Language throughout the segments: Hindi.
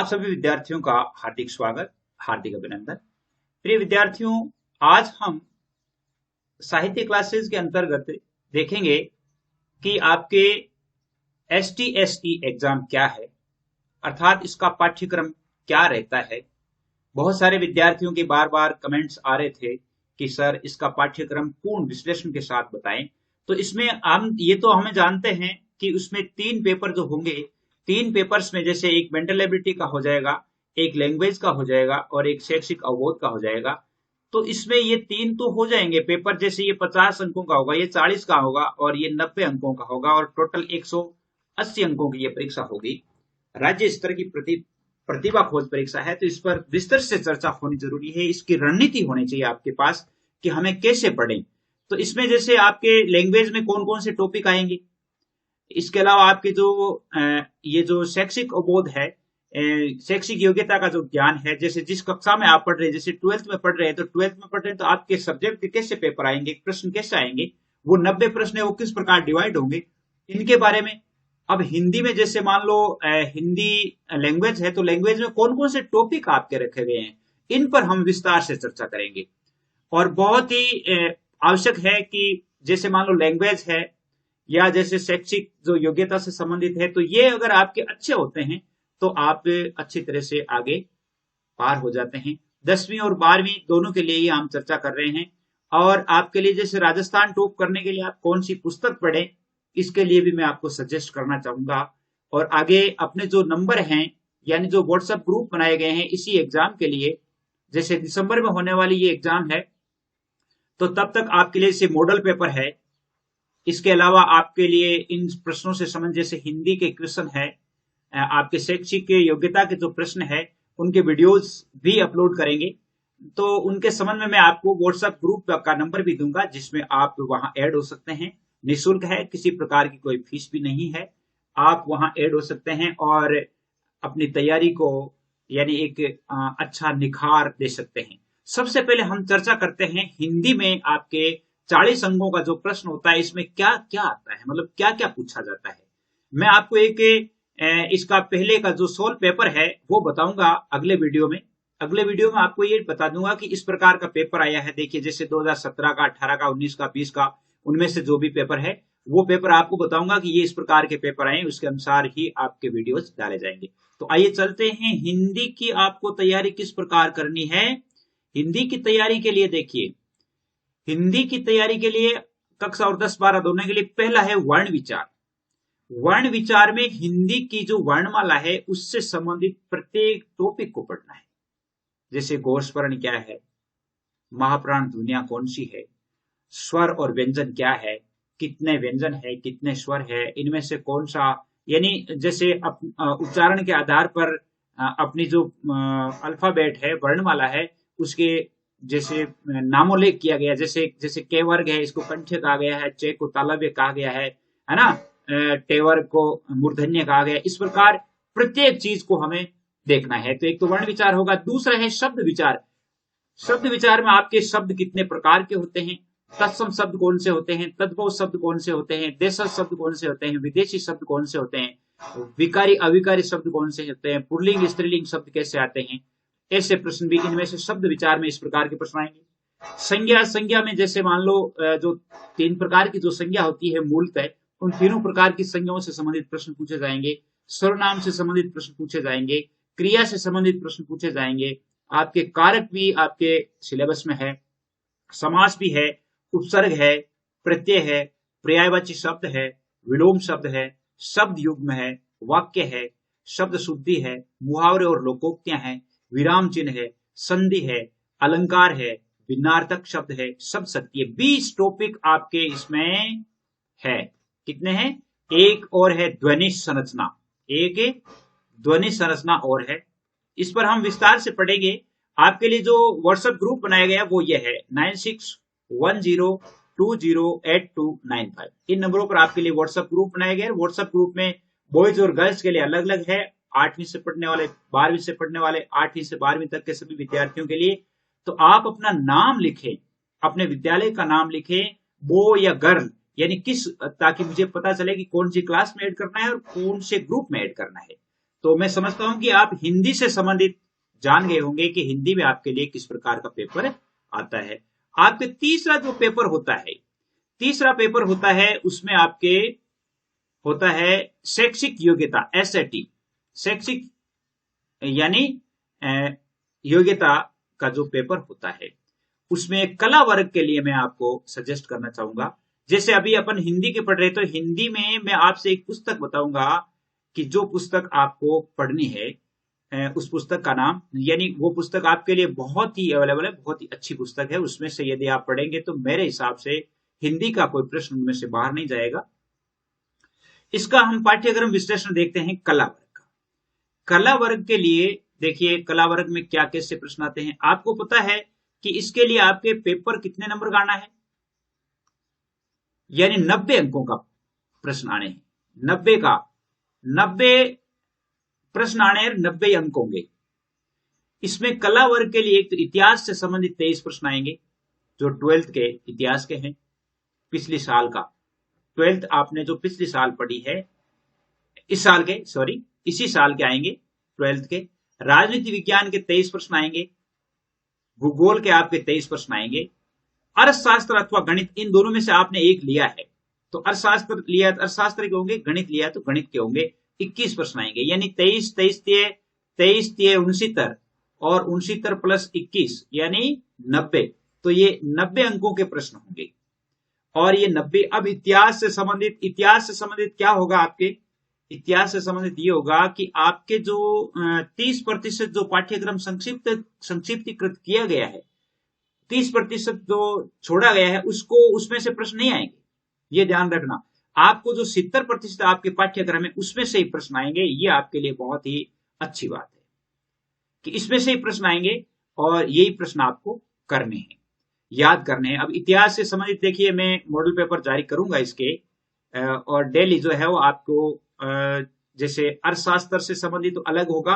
आप सभी विद्यार्थियों का हार्दिक स्वागत, हार्दिक अभिनंदन। प्रिय विद्यार्थियों, आज हम साहित्य क्लासेस के अंतर्गत देखेंगे कि आपके STSE एग्जाम क्या है, अर्थात इसका पाठ्यक्रम क्या रहता है। बहुत सारे विद्यार्थियों के बार बार कमेंट्स आ रहे थे कि सर इसका पाठ्यक्रम पूर्ण विश्लेषण के साथ बताएं। तो इसमें हम ये तो हमें जानते हैं कि उसमें 3 पेपर जो होंगे, 3 पेपर्स में जैसे एक मेंटल एबिलिटी का हो जाएगा, एक लैंग्वेज का हो जाएगा और एक शैक्षिक अवबोध का हो जाएगा। तो इसमें ये 3 तो हो जाएंगे पेपर, जैसे ये 50 अंकों का होगा, ये 40 का होगा और ये 90 अंकों का होगा और टोटल 180 अंकों की ये परीक्षा होगी। राज्य स्तर की प्रतिभा खोज परीक्षा है, तो इस पर विस्तार से चर्चा होनी जरूरी है। इसकी रणनीति होनी चाहिए आपके पास कि हमें कैसे पढ़ें। तो इसमें जैसे आपके लैंग्वेज में कौन कौन से टॉपिक आएंगे, इसके अलावा आपके जो ये जो शैक्षिक अवबोध है, शैक्षिक योग्यता का जो ज्ञान है, जैसे जिस कक्षा में आप पढ़ रहे हैं, जैसे 12th में पढ़ रहे हैं, तो 12th में पढ़ रहे हैं तो आपके सब्जेक्ट के कैसे पेपर आएंगे, प्रश्न कैसे आएंगे, वो 90 प्रश्न है वो किस प्रकार डिवाइड होंगे, इनके बारे में। अब हिंदी में जैसे मान लो हिंदी लैंग्वेज है, तो लैंग्वेज में कौन कौन से टॉपिक आपके रखे गए हैं, इन पर हम विस्तार से चर्चा करेंगे। और बहुत ही आवश्यक है कि जैसे मान लो लैंग्वेज है या जैसे शैक्षिक जो योग्यता से संबंधित है, तो ये अगर आपके अच्छे होते हैं तो आप अच्छी तरह से आगे पार हो जाते हैं। 10वीं और 12वीं दोनों के लिए ही हम चर्चा कर रहे हैं। और आपके लिए जैसे राजस्थान टॉप करने के लिए आप कौन सी पुस्तक पढ़ें, इसके लिए भी मैं आपको सजेस्ट करना चाहूंगा। और आगे अपने जो नंबर हैं, यानी जो व्हाट्सएप ग्रुप बनाए गए हैं इसी एग्जाम के लिए, जैसे दिसंबर में होने वाली ये एग्जाम है, तो तब तक आपके लिए जैसे मॉडल पेपर है, इसके अलावा आपके लिए इन प्रश्नों से संबंधित जैसे हिंदी के क्वेश्चन है, आपके शैक्षिक योग्यता के जो प्रश्न है उनके वीडियोस भी अपलोड करेंगे। तो उनके संबंध में मैं आपको व्हाट्सएप ग्रुप का नंबर भी दूंगा, जिसमें आप वहां ऐड हो सकते हैं। निःशुल्क है, किसी प्रकार की कोई फीस भी नहीं है, आप वहां ऐड हो सकते हैं और अपनी तैयारी को यानी एक अच्छा निखार दे सकते हैं। सबसे पहले हम चर्चा करते हैं हिंदी में आपके 40 अंकों का जो प्रश्न होता है, इसमें क्या क्या आता है, मतलब क्या क्या पूछा जाता है। मैं आपको एक इसका पहले का जो सोल पेपर है वो बताऊंगा अगले वीडियो में। अगले वीडियो में आपको ये बता दूंगा कि इस प्रकार का पेपर आया है। देखिए जैसे 2017 का, 18 का, 19 का, 20 का, उनमें से जो भी पेपर है वो पेपर आपको बताऊंगा कि ये इस प्रकार के पेपर आए, उसके अनुसार ही आपके वीडियोस डाले जाएंगे। तो आइए चलते हैं, हिंदी की आपको तैयारी किस प्रकार करनी है। हिंदी की तैयारी के लिए देखिए, हिंदी की तैयारी के लिए कक्षा और 10-12 दोनों के लिए पहला है वर्ण विचार। वर्ण विचार में हिंदी की जो वर्णमाला है उससे संबंधित प्रत्येक टॉपिक को पढ़ना है। जैसे घोषवर्ण क्या है, महाप्राण ध्वनियां कौन सी है, स्वर और व्यंजन क्या है, कितने व्यंजन है, कितने स्वर है, इनमें से कौन सा, यानी जैसे उच्चारण के आधार पर अपनी जो अल्फाबेट है, वर्णमाला है, उसके जैसे नामोल्लेख किया गया। जैसे जैसे के वर्ग है, इसको कंठ्य कहा गया है, चे को तालव्य कहा गया है ना, टेवर को मूर्धन्य कहा गया। इस प्रकार प्रत्येक चीज को हमें देखना है। तो एक तो वर्ण विचार होगा। दूसरा है शब्द विचार। शब्द विचार में आपके शब्द कितने प्रकार के होते हैं, तत्सम शब्द कौन से होते हैं, तद्भव शब्द कौन से होते हैं, देशज शब्द कौन से होते हैं, विदेशी शब्द कौन से होते हैं, विकारी अविकारी शब्द कौन से होते हैं, पुल्लिंग स्त्रीलिंग शब्द कैसे आते हैं, ऐसे प्रश्न भी इनमें से शब्द विचार में इस प्रकार के प्रश्न आएंगे। संज्ञा में जैसे मान लो जो 3 प्रकार की जो संज्ञा होती है मूलतः, उन तीनों प्रकार की संज्ञाओं से संबंधित प्रश्न पूछे जाएंगे। सर्वनाम से संबंधित प्रश्न पूछे जाएंगे, क्रिया से संबंधित प्रश्न पूछे जाएंगे। आपके कारक भी आपके सिलेबस में है, समास भी है, उपसर्ग है, प्रत्यय है, पर्यायवाची शब्द है, विलोम शब्द है, शब्द युग्म है, वाक्य है, शब्द शुद्धि है, मुहावरे और लोकोक्तियां हैं, विराम चिन्ह है, संधि है, अलंकार है, भिन्नार्थक शब्द है, शब्द शक्ति है। 20 टॉपिक आपके इसमें है। कितने हैं? एक और है ध्वनि संरचना, एक ध्वनि संरचना और है। इस पर हम विस्तार से पढ़ेंगे। आपके लिए जो व्हाट्सएप ग्रुप बनाया गया वो ये है 9610208295। इन नंबरों पर आपके लिए व्हाट्सएप ग्रुप बनाया गया है। व्हाट्सएप ग्रुप में बॉयज और गर्ल्स के लिए अलग अलग है, 8वीं से पढ़ने वाले, 12वीं से पढ़ने वाले, 8वीं से 12वीं तक के सभी विद्यार्थियों के लिए। तो आप अपना नाम लिखें, अपने विद्यालय का नाम लिखें, बॉय या गर्ल, यानी किस, ताकि मुझे पता चले कि कौन सी क्लास में ऐड करना है और कौन से ग्रुप में ऐड करना है। तो मैं समझता हूं कि आप हिंदी से संबंधित जान गए होंगे कि हिंदी में आपके लिए किस प्रकार का पेपर आता है। आपके तीसरा जो पेपर होता है, तीसरा पेपर होता है, उसमें आपके होता है शैक्षिक योग्यता, एसएटी, शैक्षिक यानी योग्यता का जो पेपर होता है, उसमें कला वर्ग के लिए मैं आपको सजेस्ट करना चाहूंगा। जैसे अभी अपन हिंदी के पढ़ रहे, तो हिंदी में मैं आपसे एक पुस्तक बताऊंगा कि जो पुस्तक आपको पढ़नी है, उस पुस्तक का नाम, यानी वो पुस्तक आपके लिए बहुत ही अवेलेबल है, बहुत ही अच्छी पुस्तक है। उसमें से यदि आप पढ़ेंगे तो मेरे हिसाब से हिंदी का कोई प्रश्न उनमें से बाहर नहीं जाएगा। इसका हम पाठ्यक्रम विश्लेषण देखते हैं कला वर्ग का। कला वर्ग के लिए देखिए, कला वर्ग में क्या कैसे प्रश्न आते हैं। आपको पता है कि इसके लिए आपके पेपर कितने नंबर का आना है, यानी 90 अंकों का प्रश्न आने हैं। 90 प्रश्न आने हैं, 90 अंक होंगे। इसमें कला वर्ग के लिए एक तो इतिहास से संबंधित 23 प्रश्न आएंगे, जो 12th के इतिहास के हैं, पिछली साल का 12th आपने जो पिछली साल पढ़ी है, इस साल के, सॉरी इसी साल के आएंगे 12th के। राजनीति विज्ञान के 23 प्रश्न आएंगे, भूगोल के आपके 23 प्रश्न आएंगे। अर्थशास्त्र अथवा गणित, इन दोनों में से आपने एक लिया है, तो अर्थशास्त्र लिया तो अर्थशास्त्र के होंगे, गणित लिया तो गणित के होंगे। 21 प्रश्न आएंगे, यानी 23 तिये 69 और 69 प्लस 21 यानी 90। तो ये 90 अंकों के प्रश्न होंगे। और ये 90, अब इतिहास से संबंधित क्या होगा आपके, इतिहास से संबंधित ये होगा कि आपके जो 30% जो पाठ्यक्रम संक्षिप्तीकृत किया गया है, 30% जो छोड़ा गया है, उसमें से प्रश्न नहीं आएंगे, ये ध्यान रखना। आपको जो 70% आपके पाठ्यक्रम है उसमें से ही प्रश्न आएंगे। ये आपके लिए बहुत ही अच्छी बात है कि इसमें से ही प्रश्न आएंगे और यही प्रश्न आपको करने हैं, याद करने हैं। अब इतिहास से संबंधित देखिए, मैं मॉडल पेपर जारी करूंगा इसके, और डेली जो है वो आपको जैसे अर्थशास्त्र से संबंधित तो अलग होगा,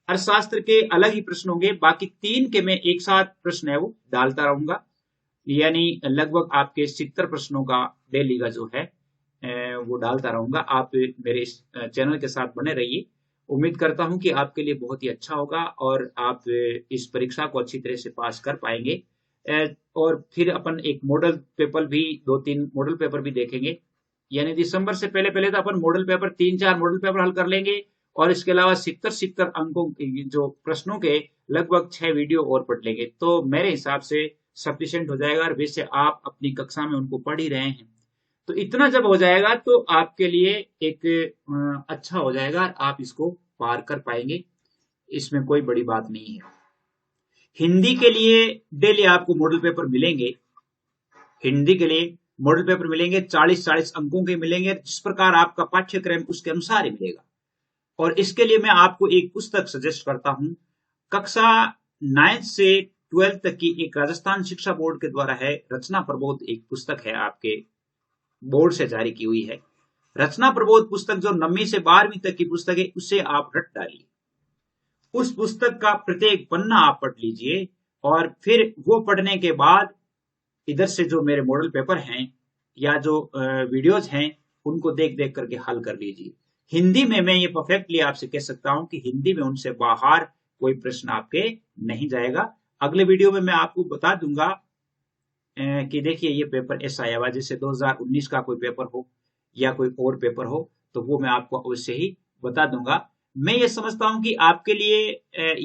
अर्थशास्त्र के अलग ही प्रश्न होंगे, बाकी 3 के मैं एक साथ प्रश्न है वो डालता रहूंगा, यानी लगभग आपके 70 प्रश्नों का डेली का जो है वो डालता रहूंगा। आप मेरे इस चैनल के साथ बने रहिए। उम्मीद करता हूं कि आपके लिए बहुत ही अच्छा होगा और आप इस परीक्षा को अच्छी तरह से पास कर पाएंगे। और फिर अपन एक मॉडल पेपर भी, 2-3 मॉडल पेपर भी देखेंगे, यानी दिसंबर से पहले तो अपन मॉडल पेपर 3-4 मॉडल पेपर हल कर लेंगे, और इसके अलावा 70 अंकों जो प्रश्नों के लगभग 6 वीडियो और पढ़ लेंगे, तो मेरे हिसाब से सफिशिएंट हो जाएगा। और वैसे आप अपनी कक्षा में उनको पढ़ ही रहे हैं, तो इतना जब हो जाएगा तो आपके लिए एक अच्छा हो जाएगा, आप इसको पार कर पाएंगे, इसमें कोई बड़ी बात नहीं है। हिंदी के लिए डेली आपको मॉडल पेपर मिलेंगे, हिंदी के लिए मॉडल पेपर मिलेंगे, 40-40 अंकों के मिलेंगे, जिस प्रकार आपका पाठ्यक्रम उसके अनुसार ही मिलेगा। और इसके लिए मैं आपको एक पुस्तक सजेस्ट करता हूं, कक्षा 9 से 12 तक की एक राजस्थान शिक्षा बोर्ड के द्वारा है, रचना प्रबोध एक पुस्तक है, आपके बोर्ड से जारी की हुई है। रचना प्रबोध पुस्तक जो 9वीं से 12वीं तक की पुस्तक है, उसे आप रट डालिए। उस पुस्तक का प्रत्येक पन्ना आप पढ़ लीजिए, और फिर वो पढ़ने के बाद इधर से जो मेरे मॉडल पेपर हैं या जो वीडियोज हैं, उनको देख देख करके हल कर लीजिए। हिंदी में मैं ये परफेक्टली आपसे कह सकता हूं कि हिंदी में उनसे बाहर कोई प्रश्न आपके नहीं जाएगा। अगले वीडियो में मैं आपको बता दूंगा कि देखिए ये पेपर ऐसा आया हुआ, जैसे 2019 का कोई पेपर हो या कोई और पेपर हो, तो वो मैं आपको अवश्य ही बता दूंगा। मैं ये समझता हूं कि आपके लिए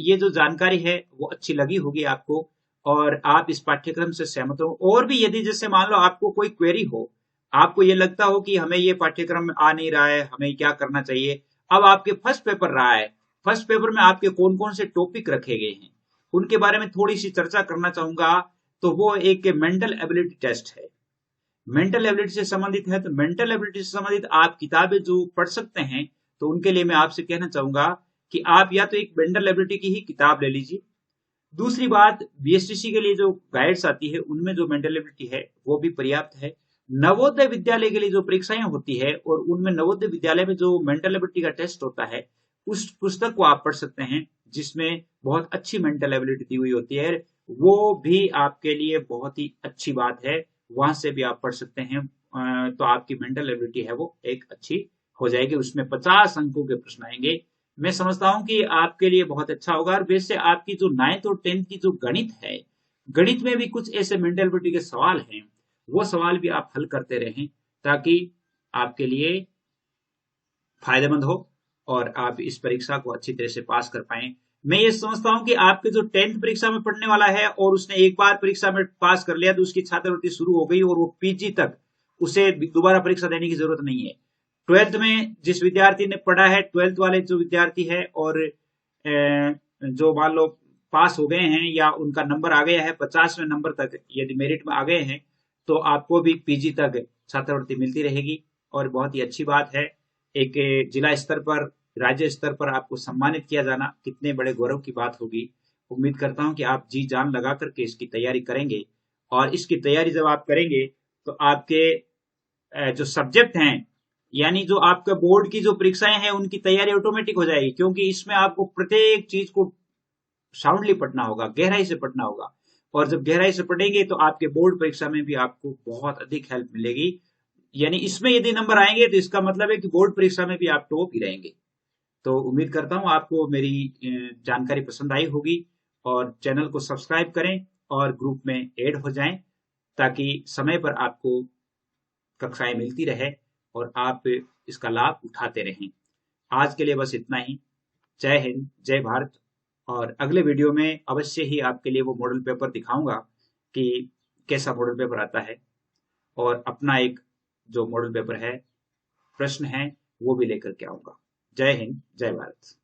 ये जो जानकारी है वो अच्छी लगी होगी आपको, और आप इस पाठ्यक्रम से सहमत हो। और भी यदि जैसे मान लो आपको कोई क्वेरी हो, आपको ये लगता हो कि हमें ये पाठ्यक्रम में आ नहीं रहा है, हमें क्या करना चाहिए, अब आपके फर्स्ट पेपर रहा है, फर्स्ट पेपर में आपके कौन कौन से टॉपिक रखे गए हैं, उनके बारे में थोड़ी सी चर्चा करना चाहूंगा। तो वो एक मेंटल एबिलिटी टेस्ट है, मेंटल एबिलिटी से संबंधित है। तो मेंटल एबिलिटी से संबंधित आप किताबें जो पढ़ सकते हैं, तो उनके लिए मैं आपसे कहना चाहूंगा कि आप या तो एक मेंटल एबिलिटी की ही किताब ले लीजिए। दूसरी बात, बीएसटीसी के लिए जो गाइड्स आती है, उनमें जो मेंटल एबिलिटी है वो भी पर्याप्त है। नवोदय विद्यालय के लिए जो परीक्षाएं होती है, और उनमें नवोदय विद्यालय में जो मेंटल एबिलिटी का टेस्ट होता है, उस पुस्तक को आप पढ़ सकते हैं, जिसमें बहुत अच्छी मेंटल एबिलिटी दी हुई होती है। वो भी आपके लिए बहुत ही अच्छी बात है, वहां से भी आप पढ़ सकते हैं। तो आपकी मेंटल एबिलिटी है वो एक अच्छी हो जाएगी। उसमें 50 अंकों के प्रश्न आएंगे, मैं समझता हूं कि आपके लिए बहुत अच्छा होगा। और वैसे आपकी जो 9th और 10th की जो गणित है, गणित में भी कुछ ऐसे मेंटलिटी के सवाल हैं, वो सवाल भी आप हल करते रहें ताकि आपके लिए फायदेमंद हो और आप इस परीक्षा को अच्छी तरह से पास कर पाएं। मैं ये समझता हूं कि आपके जो 10th परीक्षा में पढ़ने वाला है और उसने एक बार परीक्षा में पास कर लिया तो उसकी छात्रवृत्ति शुरू हो गई और वो पीजी तक उसे दोबारा परीक्षा देने की जरूरत नहीं है। 12th में जिस विद्यार्थी ने पढ़ा है, 12th वाले जो विद्यार्थी है और जो मान लो पास हो गए हैं या उनका नंबर आ गया है 50वें नंबर तक, यदि मेरिट में आ गए हैं, तो आपको भी पीजी तक छात्रवृत्ति मिलती रहेगी। और बहुत ही अच्छी बात है, एक जिला स्तर पर, राज्य स्तर पर आपको सम्मानित किया जाना कितने बड़े गौरव की बात होगी। उम्मीद करता हूं कि आप जी जान लगा करके इसकी तैयारी करेंगे। और इसकी तैयारी जब आप करेंगे तो आपके जो सब्जेक्ट हैं, यानी जो आपका बोर्ड की जो परीक्षाएं हैं, उनकी तैयारी ऑटोमेटिक हो जाएगी, क्योंकि इसमें आपको प्रत्येक चीज को साउंडली पढ़ना होगा, गहराई से पढ़ना होगा। और जब गहराई से पढ़ेंगे तो आपके बोर्ड परीक्षा में भी आपको बहुत अधिक हेल्प मिलेगी। यानी इसमें यदि नंबर आएंगे तो इसका मतलब है कि बोर्ड परीक्षा में भी आप टॉप ही रहेंगे। तो उम्मीद करता हूं आपको मेरी जानकारी पसंद आई होगी। और चैनल को सब्सक्राइब करें और ग्रुप में ऐड हो जाएं ताकि समय पर आपको कक्षाएं मिलती रहे और आप इसका लाभ उठाते रहें। आज के लिए बस इतना ही। जय हिंद, जय भारत। और अगले वीडियो में अवश्य ही आपके लिए वो मॉडल पेपर दिखाऊंगा कि कैसा मॉडल पेपर आता है, और अपना एक जो मॉडल पेपर है, प्रश्न है, वो भी लेकर के आऊंगा। जय हिंद, जय भारत।